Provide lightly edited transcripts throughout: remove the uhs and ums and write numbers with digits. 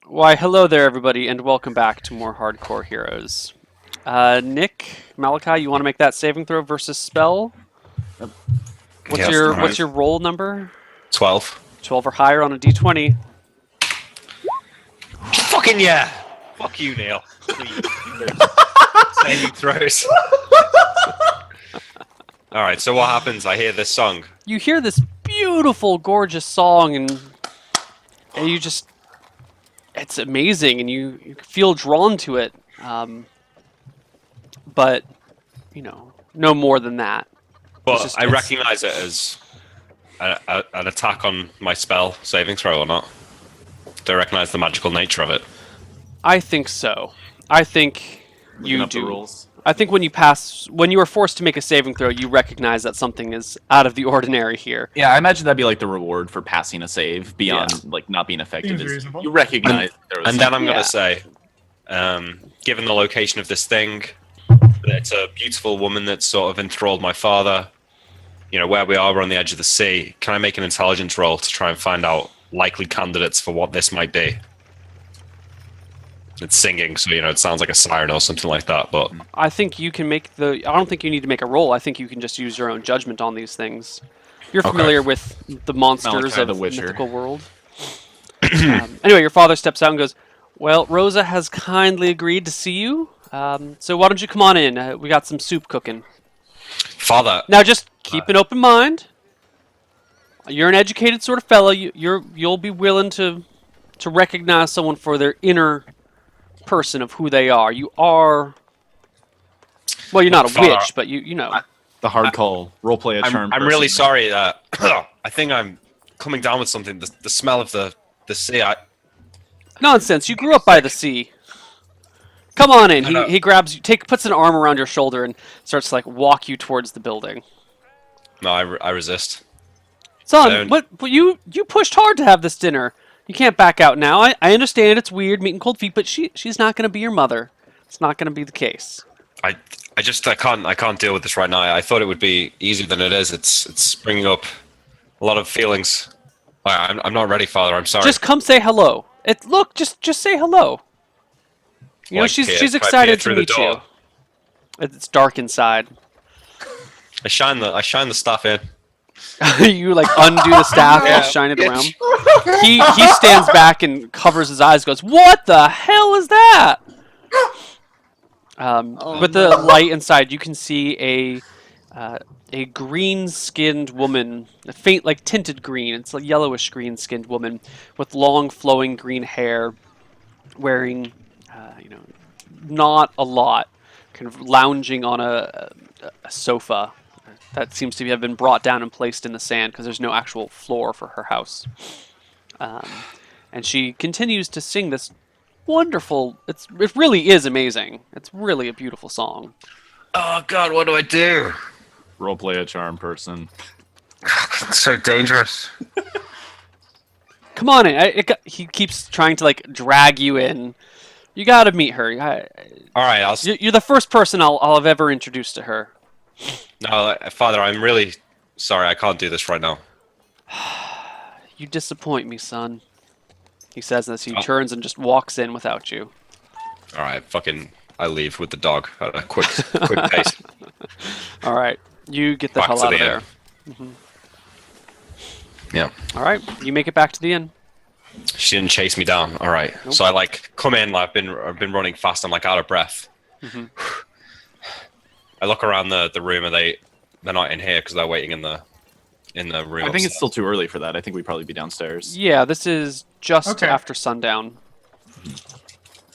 Why, hello there, everybody, and welcome back to more Hardcore Heroes. Nick, Malachi, you want to make that saving throw versus spell? Yep. What's Yes, your nice. What's your roll number? 12. 12 or higher on a d20. Fucking yeah! Fuck you, Neil. Please. Saving throws. Alright, so what happens? I hear this song. You hear this beautiful, gorgeous song, and you just—it's amazing, and you feel drawn to it. But no more than that. But I recognize it as an attack on my spell saving throw or not. Do I recognize the magical nature of it? I think so. I think Looking you up the do. rules. I think when you are forced to make a saving throw, you recognize that something is out of the ordinary here. Yeah, I imagine that'd be like the reward for passing a save beyond like not being effective. Seems Is reasonable. you recognize there was And then I'm Yeah. going to say, given the location of this thing, that it's a beautiful woman that's sort of enthralled my father. You know, where we are, we're on the edge of the sea. Can I make an intelligence roll to try and find out likely candidates for what this might be? It's singing, so it sounds like a siren or something like that. But I think you can make I don't think you need to make a roll. I think you can just use your own judgment on these things. You're Okay. familiar with the monsters Malachi of the the Witcher. mythical world. Anyway, your father steps out and goes, "Well, Rosa has kindly agreed to see you. So why don't you come on in? We got some soup cooking. Father, Now, just keep an open mind. You're an educated sort of fellow. You'll be willing to recognize someone for their inner person of who they are. You are. Well, you're not a Father, witch, but you know. the hard call roleplay a charm. I'm really person. sorry. I think I'm coming down with something. The smell of the sea. Nonsense. You grew up by the sea. Come on in. No. He grabs you, puts an arm around your shoulder and starts to like walk you towards the building. No, I resist. Son, Don't. what you pushed hard to have this dinner. You can't back out now. I understand it's weird meeting cold feet, but she's not going to be your mother. It's not going to be the case. I can't deal with this right now. I thought it would be easier than it is. It's bringing up a lot of feelings. I'm not ready, Father. I'm sorry. Just come say hello. Look, just say hello. You know, Like, she's can I peer excited to through the meet you. door? It's dark inside. I shine the staff in. You like undo the staff Yeah. and shine it around. He stands back and covers his eyes. Goes, "What the hell is that?" With the light inside, you can see a green-skinned woman, a faint, like tinted green. It's a yellowish green-skinned woman with long, flowing green hair, wearing, not a lot, kind of lounging on a sofa that seems to have been brought down and placed in the sand because there's no actual floor for her house. And she continues to sing this wonderful. It really is amazing. It's really a beautiful song. Oh God, what do I do? Roleplay a charm person. It's so dangerous. Come on in. He keeps trying to like drag you in. You got to meet her. All right, You're the first person I'll have ever introduced to her. No, Father, I'm really sorry. I can't do this right now. You disappoint me, son. He says as he Oh. turns and just walks in without you. All right, I leave with the dog at a quick pace. All right, you get the Back hell to out of the there. inn. Yeah. All right, you make it back to the inn. She didn't chase me down. All right. Nope. So I come in. I've been running fast. I'm out of breath. Mhm. I look around the room. They're not in here because they're waiting in the room. I think it's upstairs. still too early for that. I think we'd probably be downstairs. Yeah, this is just Okay. after sundown.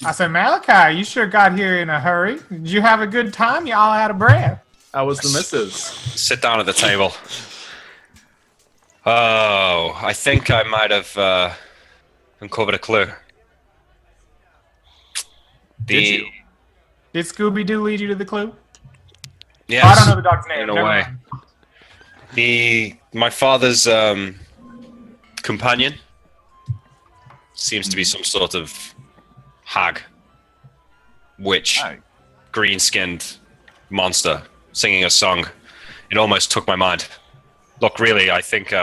I said, Malachi, you sure got here in a hurry. Did you have a good time? You all out of breath. How was the missus? Sit down at the table. Oh, I think I might have uncovered a clue. Did you? Did Scooby-Doo lead you to the clue? Yes. Oh, I don't know the dog's name. In a Never way. mind. My father's companion seems to be some sort of hag, witch, Hi. green-skinned monster singing a song. It almost took my mind. Look, really, I think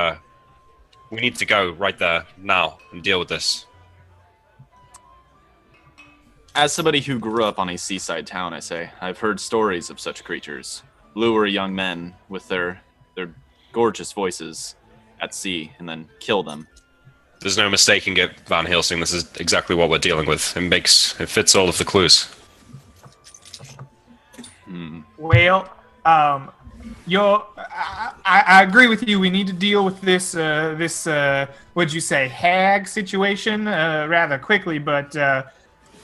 we need to go right there now and deal with this. As somebody who grew up on a seaside town, I say, I've heard stories of such creatures. Lure young men with their gorgeous voices at sea and then kill them. There's no mistaking it, Van Helsing. This is exactly what we're dealing with. It fits all of the clues. Well, I agree with you. We need to deal with this what'd you say, hag situation rather quickly. But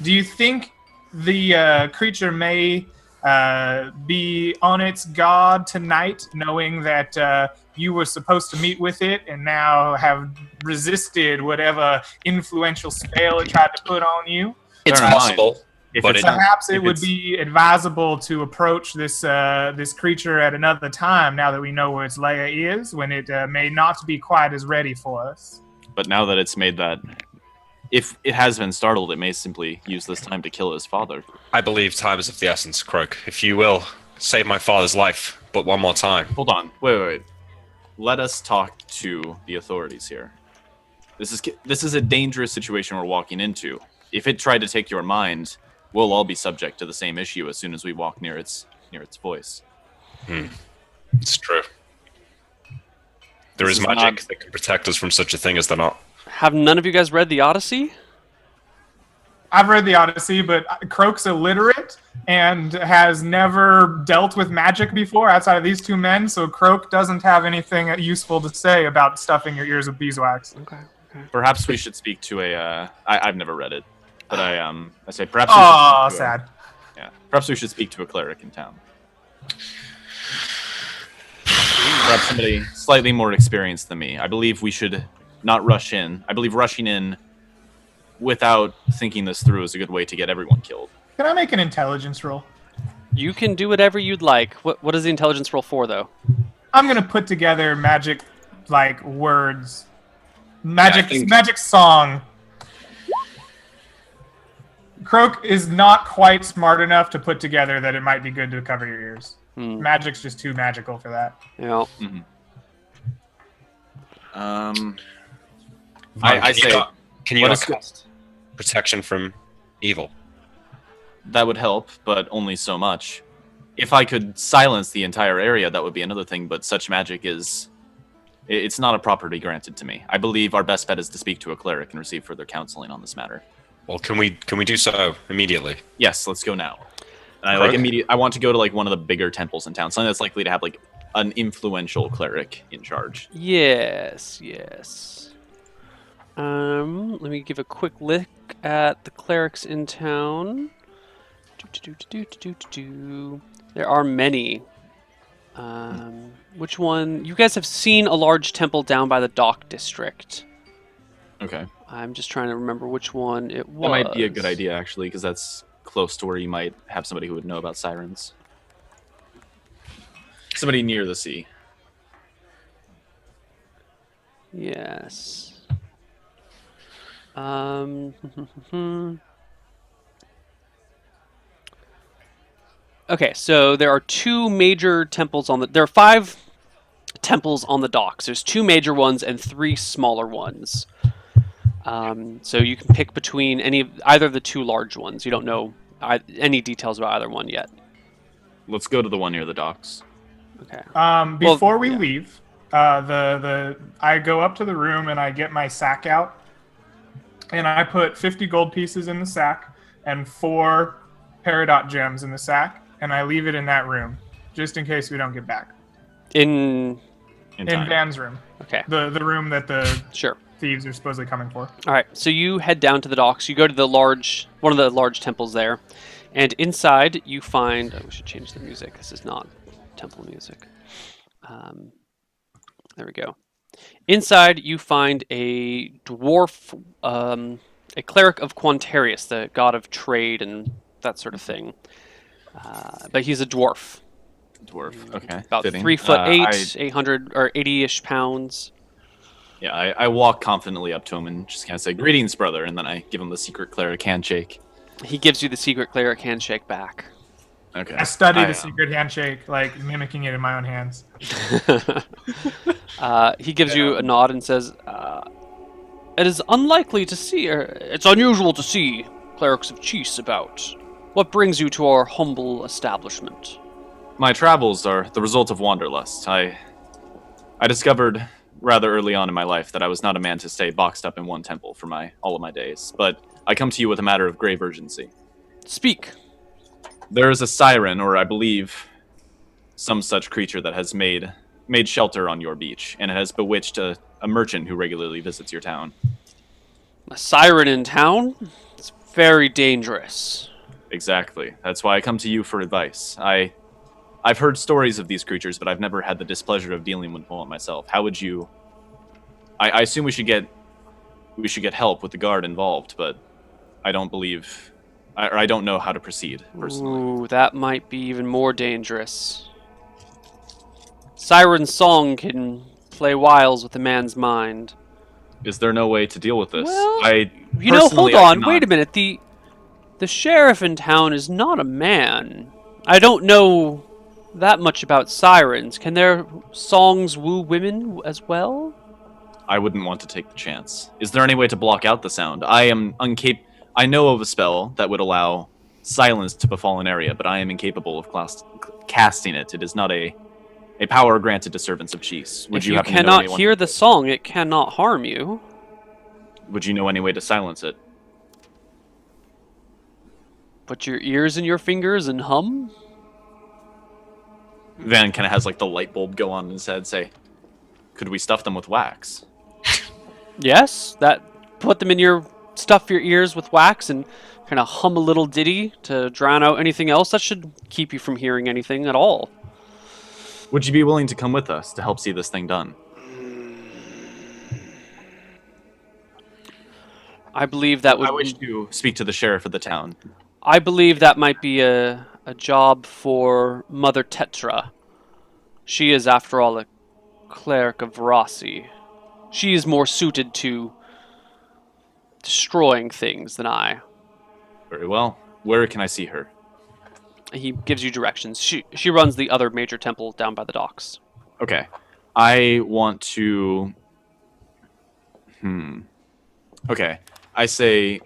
do you think the creature may be on its guard tonight, knowing that you were supposed to meet with it and now have resisted whatever influential spell it tried to put on you? It's Bear in mind, possible, but Perhaps it would be advisable to approach this creature at another time. Now that we know where its lair is, when it may not be quite as ready for us. But now that it's made that, if it has been startled, it may simply use this time to kill his father. I believe time is of the essence, Croak. If you will, save my father's life, but one more time. Hold on. Wait. Let us talk to the authorities here. This is a dangerous situation we're walking into. If it tried to take your mind, we'll all be subject to the same issue as soon as we walk near its voice. It's true. There is magic that can protect us from such a thing, is there not? Have none of you guys read the Odyssey? I've read the Odyssey, but Croak's illiterate and has never dealt with magic before outside of these two men, so Croak doesn't have anything useful to say about stuffing your ears with beeswax. Okay. Perhaps we should speak to a. I've never read it, but I say perhaps. Oh, we should speak to sad. Yeah, perhaps we should speak to a cleric in town. Perhaps somebody slightly more experienced than me. I believe we should not rush in. I believe rushing in without thinking this through is a good way to get everyone killed. Can I make an intelligence roll? You can do whatever you'd like. What is the intelligence roll for, though? I'm gonna put together magic, like words, magic Yeah, magic song. Croak is not quite smart enough to put together that it might be good to cover your ears. Magic's just too magical for that. Yeah. I say Can you let not us go- cast protection from evil? that would help, but only so much. If I could silence the entire area, that would be another thing, but such magic it's not a property granted to me. I believe our best bet is to speak to a cleric and receive further counseling on this matter. Well, can we do so immediately? Yes, let's go now. And Cleric? I want to go to like one of the bigger temples in town, something that's likely to have like an influential cleric in charge. Yes. Let me give a quick look at the clerics in town. There are many. Which one? You guys have seen a large temple down by the dock district. Okay. I'm just trying to remember which one it was. That might be a good idea, actually, because that's close to where you might have somebody who would know about sirens. Somebody near the sea. Yes. Okay, so there are two major temples there are 5 temples on the docks. There's 2 major ones and 3 smaller ones. So you can pick between either of the 2 large ones. You don't know any details about either one yet. Let's go to the one near the docks. Okay. Before we leave, I go up to the room and I get my sack out, and I put 50 gold pieces in the sack and 4 peridot gems in the sack, and I leave it in that room just in case we don't get back. In In In time. Van's room, okay. the room that the Sure. thieves are supposedly coming for. All right, so you head down to the docks. You go to one of the large temples there, and inside you find. Oh, we should change the music. This is not temple music. There we go. Inside you find a dwarf, a cleric of Quantarius, the god of trade and that sort of thing. But he's a dwarf, Dwarf. Okay. about fitting. 3'8", 800 or 80-ish pounds. I walk confidently up to him and just kind of say, "Greetings, brother," and then I give him the secret cleric handshake. He gives you the secret cleric handshake back. Okay. I study the secret handshake, like mimicking it in my own hands. He gives you a nod and says, "It is unlikely to see, or it's unusual to see clerics of Cheese about? What brings you to our humble establishment? My travels are the result of wanderlust. I discovered rather early on in my life that I was not a man to stay boxed up in one temple for all of my days, but I come to you with a matter of grave urgency. Speak. There is a siren, or I believe some such creature that has made shelter on your beach, and it has bewitched a merchant who regularly visits your town. A siren in town? It's very dangerous. Exactly. That's why I come to you for advice. I've heard stories of these creatures, but I've never had the displeasure of dealing with one myself. How would you? I assume we should get help with the guard involved, but I don't believe, or I don't know how to proceed personally. Ooh, that might be even more dangerous. Siren's song can play wiles with a man's mind. Is there no way to deal with this? Well, I hold I on, cannot. wait a minute. The sheriff in town is not a man. I don't know that much about sirens. Can their songs woo women as well? I wouldn't want to take the chance. Is there any way to block out the sound? I know of a spell that would allow silence to befall an area, but I am incapable of casting it. It is not a power granted to servants of Cheese. If you cannot hear the song, it cannot harm you. Would you know any way to silence it? Put your ears in your fingers and hum? Van kind of has like the light bulb go on in his head, say, could we stuff them with wax? Yes, stuff your ears with wax and kind of hum a little ditty to drown out anything else. That should keep you from hearing anything at all. Would you be willing to come with us to help see this thing done? I believe that would. I wish to speak to the sheriff of the town. I believe that might be a job for Mother Tetra. She is, after all, a cleric of Rossi. She is more suited to destroying things than I. Very well. Where can I see her? He gives you directions. She runs the other major temple down by the docks. Okay. I want to... Okay. I say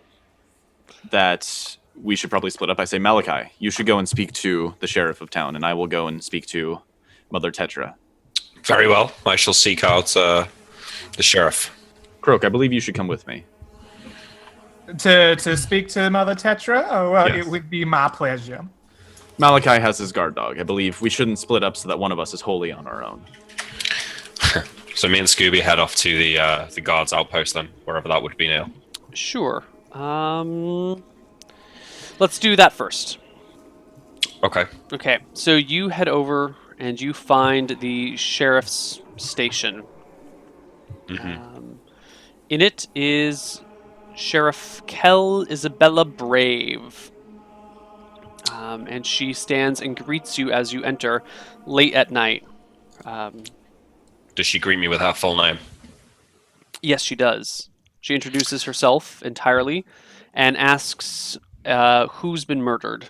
that we should probably split up. I say, Malachi, you should go and speak to the sheriff of town, and I will go and speak to Mother Tetra. Very well. I shall seek out the sheriff. Croak, I believe you should come with me. To speak to Mother Tetra? Oh, well, Yes. It would be my pleasure. Malachi has his guard dog. I believe we shouldn't split up so that one of us is wholly on our own. So me and Scooby head off to the guards outpost then, wherever that would be now. Sure. Let's do that first. Okay. Okay, so you head over and you find the sheriff's station. In it is Sheriff Kell Isabella Brave. And she stands and greets you as you enter late at night. Does she greet me with her full name? Yes, she does. She introduces herself entirely and asks who's been murdered.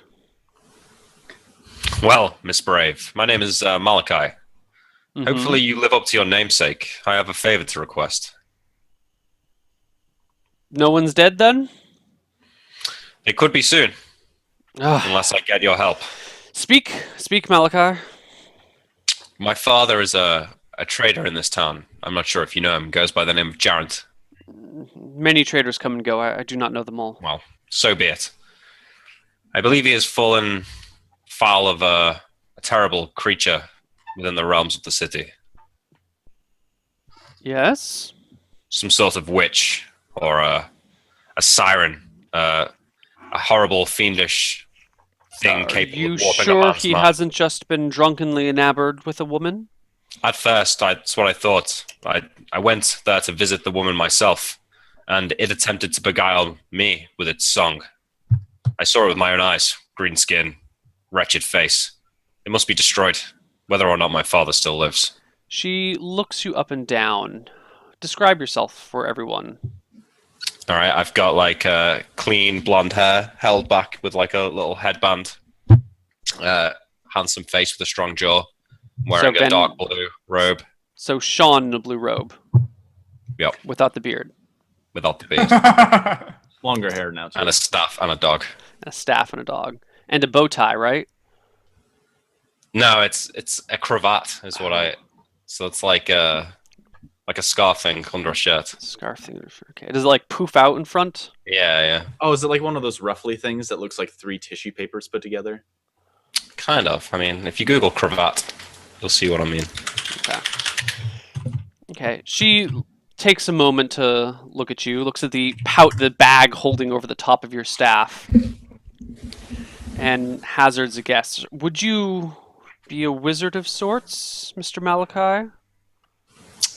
Well, Miss Brave, my name is Malachi. Hopefully you live up to your namesake. I have a favor to request. No one's dead then? It could be soon, Ugh. unless I get your help. Speak, Malachi. My father is a trader in this town. I'm not sure if you know him. Goes by the name of Jarrett. Many traders come and go. I do not know them all. Well, so be it. I believe he has fallen foul of a terrible creature within the realms of the city. Yes? Some sort of witch or a siren. A horrible, fiendish thing capable You of warping a sure man's he mind. hasn't just been drunkenly enamored with a woman? At first, that's what I thought. I went there to visit the woman myself, and it attempted to beguile me with its song. I saw it with my own eyes. Green skin, wretched face. It must be destroyed, whether or not my father still lives. She looks you up and down. Describe yourself for everyone. All right, I've got like clean blonde hair held back with like a little headband. Handsome face with a strong jaw. Wearing a dark blue robe. So Sean in a blue robe. Yep, Without the beard. without the beard. Longer hair now too. And a staff and a dog. A staff and a dog. And a bow tie, right? No, it's a cravat is what I. So it's like a scarf thing under a shirt. Scarf thing. Okay. Does it like poof out in front? Yeah, yeah. Oh, is it like one of those ruffly things that looks like 3 tissue papers put together? Kind of. I mean, if you Google cravat, you'll see what I mean. Okay. Okay. She takes a moment to look at you, looks at the bag holding over the top of your staff, and hazards a guess. Would you be a wizard of sorts, Mr. Malachi?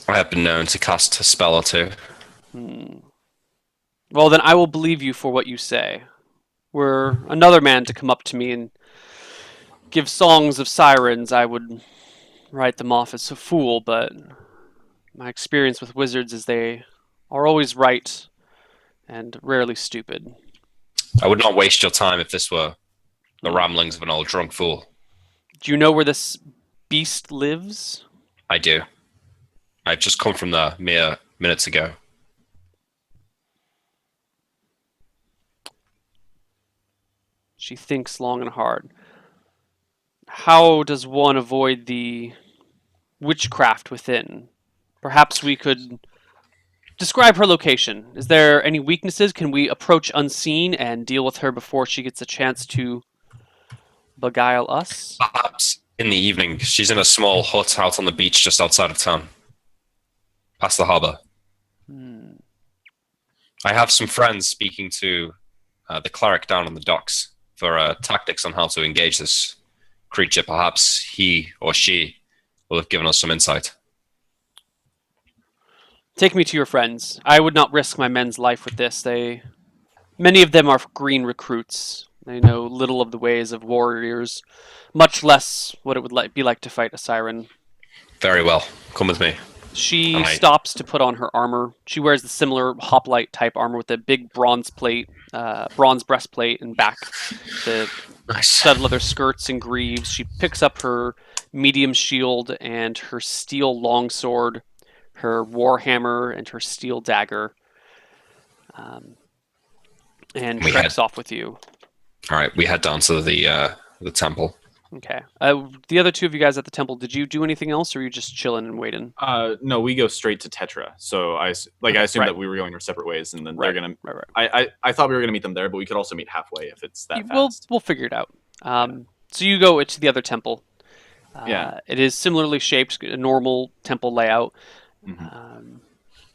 I have been known to cast a spell or two. Well, then I will believe you for what you say. Were another man to come up to me and give songs of sirens, I would write them off as a fool, but my experience with wizards is they are always right and rarely stupid. I would not waste your time if this were the ramblings of an old drunk fool. Do you know where this beast lives? I do. I've just come from there mere minutes ago. She thinks long and hard. How does one avoid the witchcraft within? Perhaps we could describe her location. Is there any weaknesses? Can we approach unseen and deal with her before she gets a chance to beguile us? Perhaps in the evening. She's in a small hut out on the beach just outside of town. Past the harbor. I have some friends speaking to the cleric down on the docks for tactics on how to engage this creature. Perhaps he or she will have given us some insight. Take me to your friends. I would not risk my men's life with this. Many of them are green recruits. They know little of the ways of warriors, much less what it would be like to fight a siren. Very well. Come with me. She stops to put on her armor. She wears the similar hoplite type armor with a big bronze breastplate and back, the Nice. stud leather skirts and greaves. She picks up her medium shield and her steel longsword, her warhammer and her steel dagger, and treks off with you. All right, we head down to the temple. Okay. The other two of you guys at the temple, did you do anything else, or were you just chilling and waiting? No, we go straight to Tetra. So I assumed that we were going our separate ways, and then they're gonna. Right. I thought we were gonna meet them there, but we could also meet halfway if it's that fast. We'll figure it out. So you go to the other temple. Yeah. It is similarly shaped, a normal temple layout.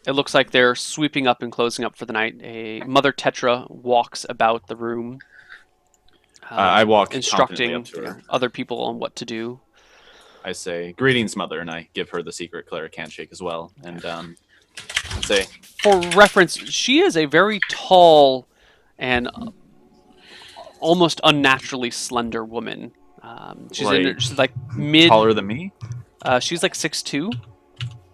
It looks like they're sweeping up and closing up for the night. A Mother Tetra walks about the room. I walk instructing up to her. other people on what to do. I say, "Greetings, Mother," and I give her the secret cleric handshake as well. And say, for reference, she is a very tall and almost unnaturally slender woman. She's like mid. Taller than me? She's like 6'2".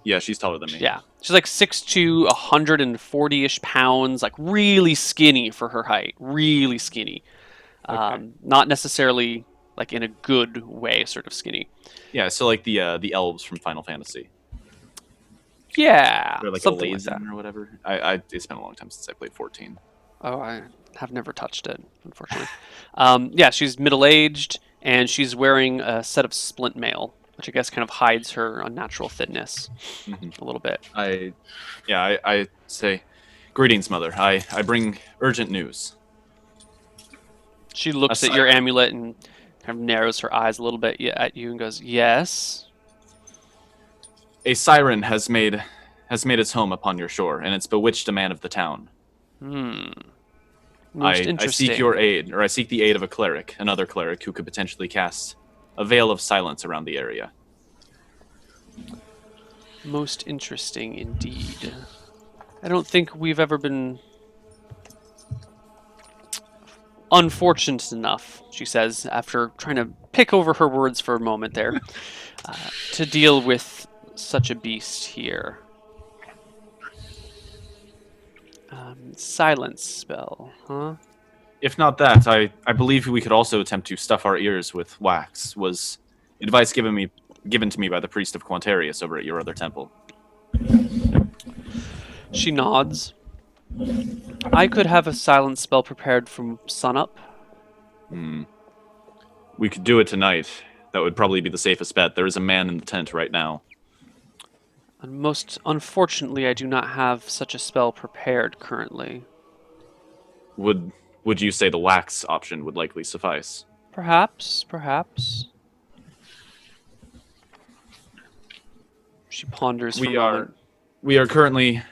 Yeah, she's taller than me. Yeah, she's like 6'2", 140-ish pounds, like really skinny for her height. Really skinny. Okay. Not necessarily like in a good way, sort of skinny. Yeah, so like the elves from Final Fantasy. Yeah, Or like something a like that. or whatever. It's been a long time since I played 14. Oh, I have never touched it, unfortunately. Yeah, she's middle-aged, and she's wearing a set of splint mail, which I guess kind of hides her unnatural thinness a little bit. I say, "Greetings, Mother. I bring urgent news." She looks at your amulet and kind of narrows her eyes a little bit at you and goes, "Yes." A siren has made its home upon your shore, and it's bewitched a man of the town. Most I interesting. seek your aid, or I seek the aid of a cleric, another cleric who could potentially cast a veil of silence around the area. Most interesting indeed. I don't think we've ever been unfortunate enough, she says, after trying to pick over her words for a moment there, to deal with such a beast here. Silence spell, huh? If not that, I believe we could also attempt to stuff our ears with wax. Was advice given to me by the priest of Quantarius over at your other temple. She nods. I could have a silence spell prepared from sunup. We could do it tonight. That would probably be the safest bet. There is a man in the tent right now. And most unfortunately, I do not have such a spell prepared currently. Would you say the wax option would likely suffice? Perhaps, perhaps. She ponders for a moment. We are currently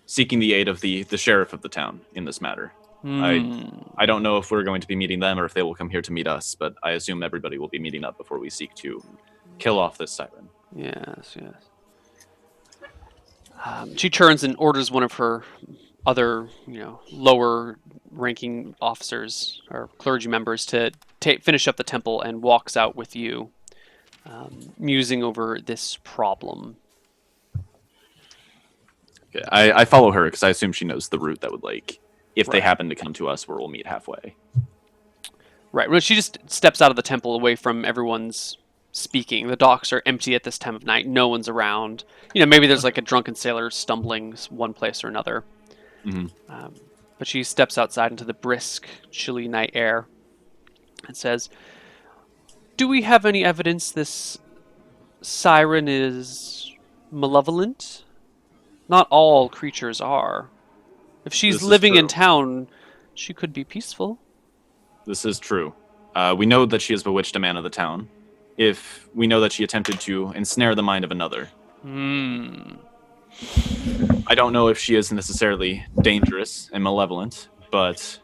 seeking the aid of the sheriff of the town in this matter. I don't know if we're going to be meeting them or if they will come here to meet us, but I assume everybody will be meeting up before we seek to kill off this siren. Yes, yes. She turns and orders one of her other, lower-ranking officers or clergy members to finish up the temple and walks out with you, musing over this problem. Okay, I follow her because I assume she knows the route that would, if they Right. happen to come to us, we'll meet halfway. Right. Well, she just steps out of the temple away from everyone's speaking. The docks are empty at this time of night. No one's around. Maybe there's like a drunken sailor stumbling one place or another. Mhm. But she steps outside into the brisk, chilly night air and says, "Do we have any evidence this siren is malevolent? Not all creatures are. If she's This is living in true. town, she could be peaceful." This is true. We know that she has bewitched a man of the town. If we know that she attempted to ensnare the mind of another. I don't know if she is necessarily dangerous and malevolent, but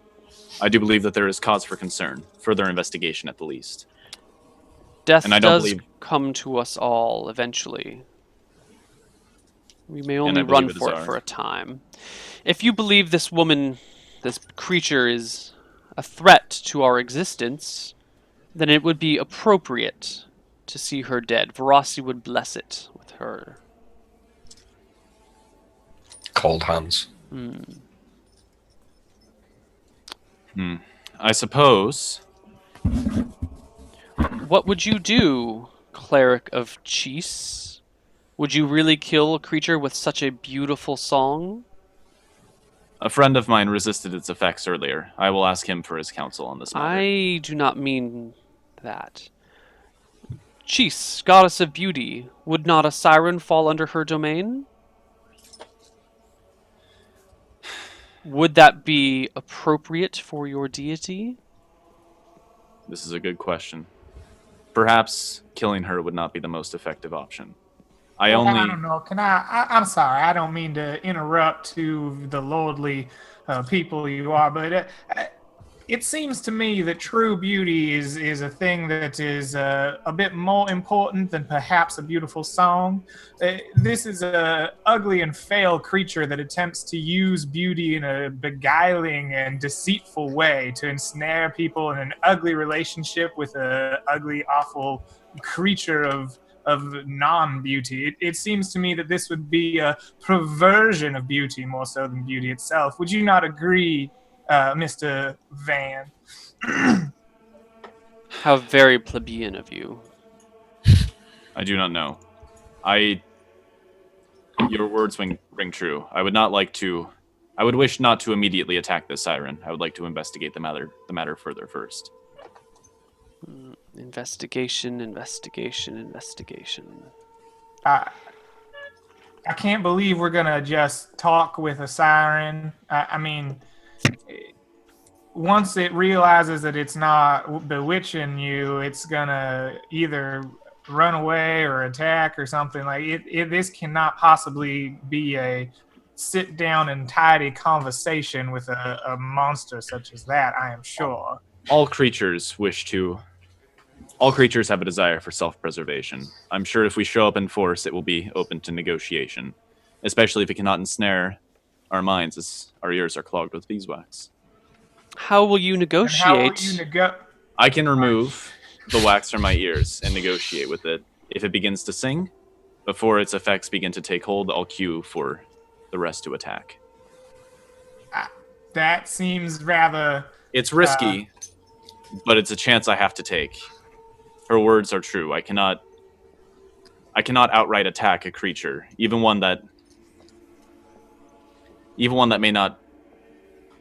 I do believe that there is cause for concern. Further investigation at the least. Death And I don't does believe- come to us all eventually. We may And only I believe run it is for it ours. for a time. If you believe this woman, this creature, is a threat to our existence, then it would be appropriate to see her dead. Verossi would bless it with her. Cold hands. I suppose. What would you do, cleric of Cheese? Would you really kill a creature with such a beautiful song? A friend of mine resisted its effects earlier. I will ask him for his counsel on this matter. I do not mean that. Cheese, goddess of beauty, would not a siren fall under her domain? Would that be appropriate for your deity? This is a good question. Perhaps killing her would not be the most effective option. I Well, only. I don't know. I'm sorry. I don't mean to interrupt to the lordly people you are, but it seems to me that true beauty is a thing that is a bit more important than perhaps a beautiful song. This is a ugly and frail creature that attempts to use beauty in a beguiling and deceitful way to ensnare people in an ugly relationship with a ugly, awful creature of non-beauty. It seems to me that this would be a perversion of beauty more so than beauty itself. Would you not agree, Mr. Van? How very plebeian of you. I do not know. Your words ring true. I would wish not to immediately attack this siren. I would like to investigate the matter further first. Investigation. I can't believe we're gonna just talk with a siren. I mean, once it realizes that it's not bewitching you, it's gonna either run away or attack or something. Like this cannot possibly be a sit down and tidy conversation with a monster such as that. I am sure. All creatures have a desire for self-preservation. I'm sure if we show up in force, it will be open to negotiation, especially if it cannot ensnare our minds as our ears are clogged with beeswax. How will you And how will negotiate? you I can remove the wax from my ears and negotiate with it. If it begins to sing, before its effects begin to take hold, I'll cue for the rest to attack. That seems rather. It's risky, but it's a chance I have to take. Her words are true. I cannot outright attack a creature, even one that may not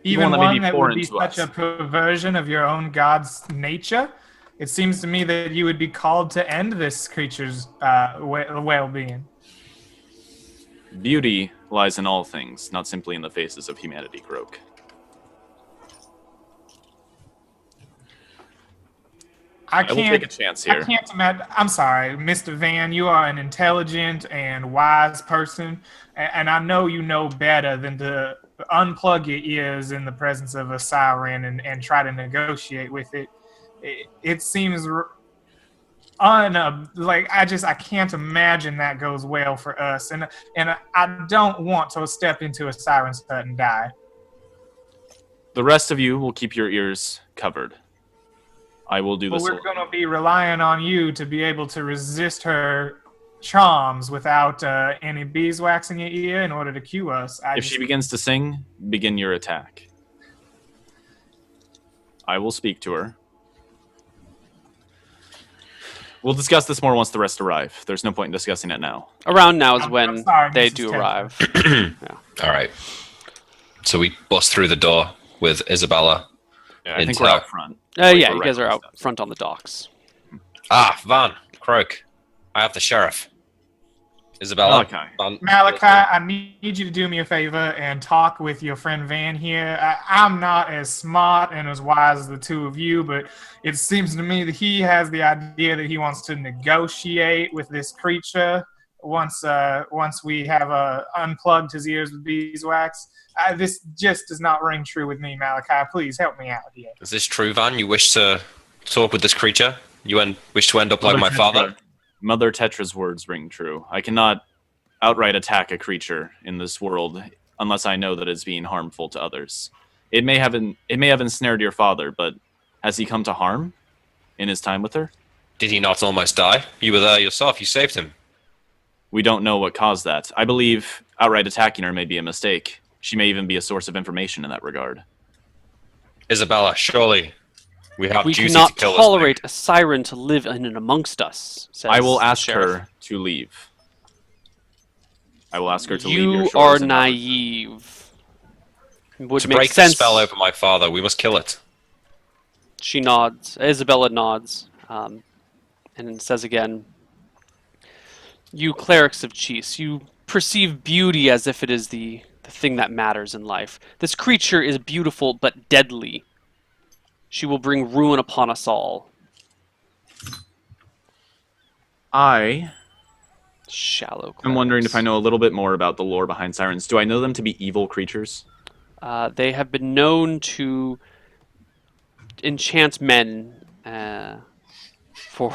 Even that may one be that would foreign be to such us. a perversion of your own god's nature? It seems to me that you would be called to end this creature's well-being. Beauty lies in all things, not simply in the faces of humanity, Croak. I will take a chance I here. can't imagine. I'm sorry, Mr. Van. You are an intelligent and wise person, and I know you know better than to unplug your ears in the presence of a siren and try to negotiate with it. It seems like I can't imagine that goes well for us, and I don't want to step into a siren's hut and die. The rest of you will keep your ears covered. I will do Well, this we're alone. going to be relying on you to be able to resist her charms without any beeswax in your ear in order to cue us. If she begins to sing, begin your attack. I will speak to her. We'll discuss this more once the rest arrive. There's no point in discussing it now. Around now is I'm when sorry, they Mrs. do Tetra. arrive. All right. So we bust through the door with Isabella. Yeah, I think we're out front. Yeah, We're you right guys are on out steps. front on the docks. Van, Croak. I have the sheriff. Isabella. Malachi. Van, Malachi, I need you to do me a favor and talk with your friend Van here. I'm not as smart and as wise as the two of you, but it seems to me that he has the idea that he wants to negotiate with this creature once we have unplugged his ears with beeswax. This just does not ring true with me, Malachi. Please help me out here. Is this true, Van? You wish to talk with this creature? You wish to end up like my father? Mother Tetra's words ring true. I cannot outright attack a creature in this world unless I know that it's being harmful to others. It may have ensnared your father, but has he come to harm in his time with her? Did he not almost die? You were there yourself. You saved him. We don't know what caused that. I believe outright attacking her may be a mistake. She may even be a source of information in that regard. Isabella, surely we have We duty cannot to kill tolerate a siren to live in and amongst us. Says I will the ask sheriff. her to leave. I will ask her to leave You your are shores and never- naive. Would this thing. To make break the sense. spell over my father, we must kill it. She nods. Isabella nods, and then says again, "You clerics of Cheese, you perceive beauty as if it is the thing that matters in life. This creature is beautiful but deadly. She will bring ruin upon us all." Shallow clerics. I'm wondering if I know a little bit more about the lore behind sirens. Do I know them to be evil creatures? They have been known to enchant men for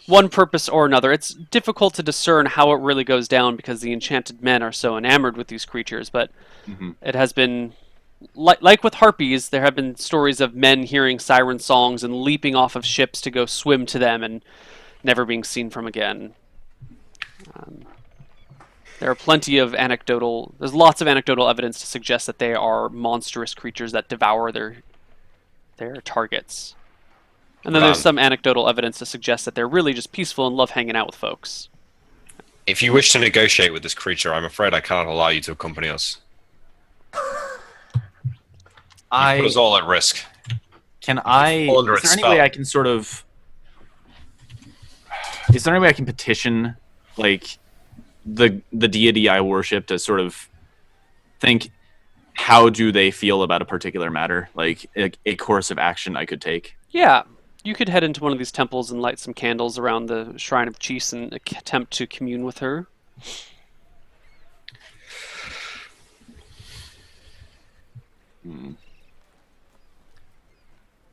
one purpose or another. It's difficult to discern how it really goes down because the enchanted men are so enamored with these creatures, but it has been, like with harpies, there have been stories of men hearing siren songs and leaping off of ships to go swim to them and never being seen from again. There are there's lots of anecdotal evidence to suggest that they are monstrous creatures that devour their targets. And then there's some anecdotal evidence to suggest that they're really just peaceful and love hanging out with folks. If you wish to negotiate with this creature, I'm afraid I cannot allow you to accompany us. You put us all at risk. Can I? fall under Is there its any way spell. I can sort of? Is there any way I can petition, like, the deity I worship to sort of think, how do they feel about a particular matter? Like a course of action I could take. Yeah, you could head into one of these temples and light some candles around the Shrine of Cheese and attempt to commune with her.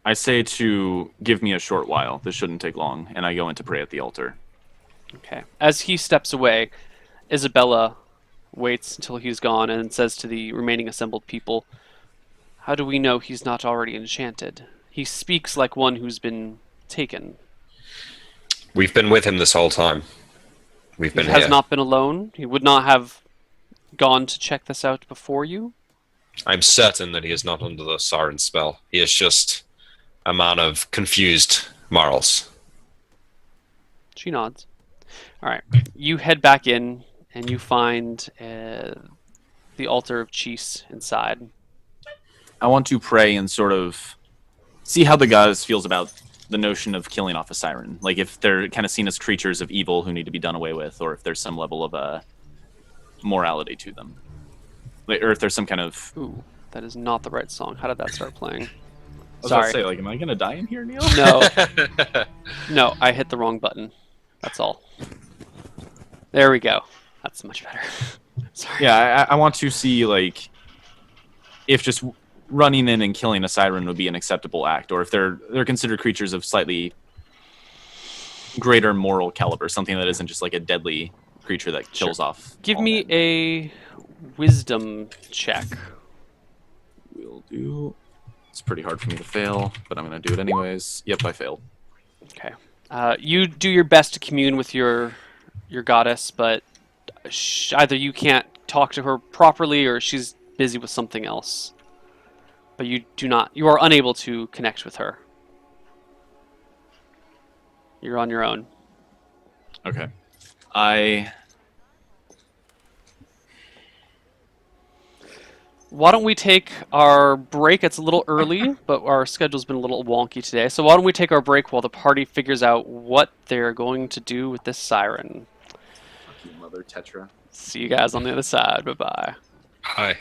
I say to give me a short while. This shouldn't take long, and I go in to pray at the altar. Okay. As he steps away, Isabella waits until he's gone and says to the remaining assembled people, "How do we know he's not already enchanted? He speaks like one who's been taken. We've been with him this whole time. We've been He has here. not been alone. He would not have gone to check this out before you." I'm certain that he is not under the siren spell. He is just a man of confused morals. She nods. All right. You head back in, and you find the altar of Cheese inside. I want to pray and sort of see how the goddess feels about the notion of killing off a siren. Like if they're kind of seen as creatures of evil who need to be done away with, or if there's some level of morality to them, like, or if there's some kind of. Ooh, that is not the right song. How did that start playing? I was Sorry. about to say, like, am I gonna die in here, Neil? No. No, I hit the wrong button. That's all. There we go. That's much better. Sorry. Yeah, I want to see like if just running in and killing a siren would be an acceptable act, or if they're considered creatures of slightly greater moral caliber, something that isn't just like a deadly creature that kills off. Give all me men. a wisdom check. Will do. It's pretty hard for me to fail, but I'm gonna do it anyways. Yep, I failed. Okay. You do your best to commune with your goddess, but either you can't talk to her properly or she's busy with something else. But you are unable to connect with her. You're on your own. Okay. Why don't we take our break? It's a little early, but our schedule's been a little wonky today. So why don't we take our break while the party figures out what they're going to do with this siren? Fuck you, mother Tetra. See you guys on the other side. Bye-bye. Hi.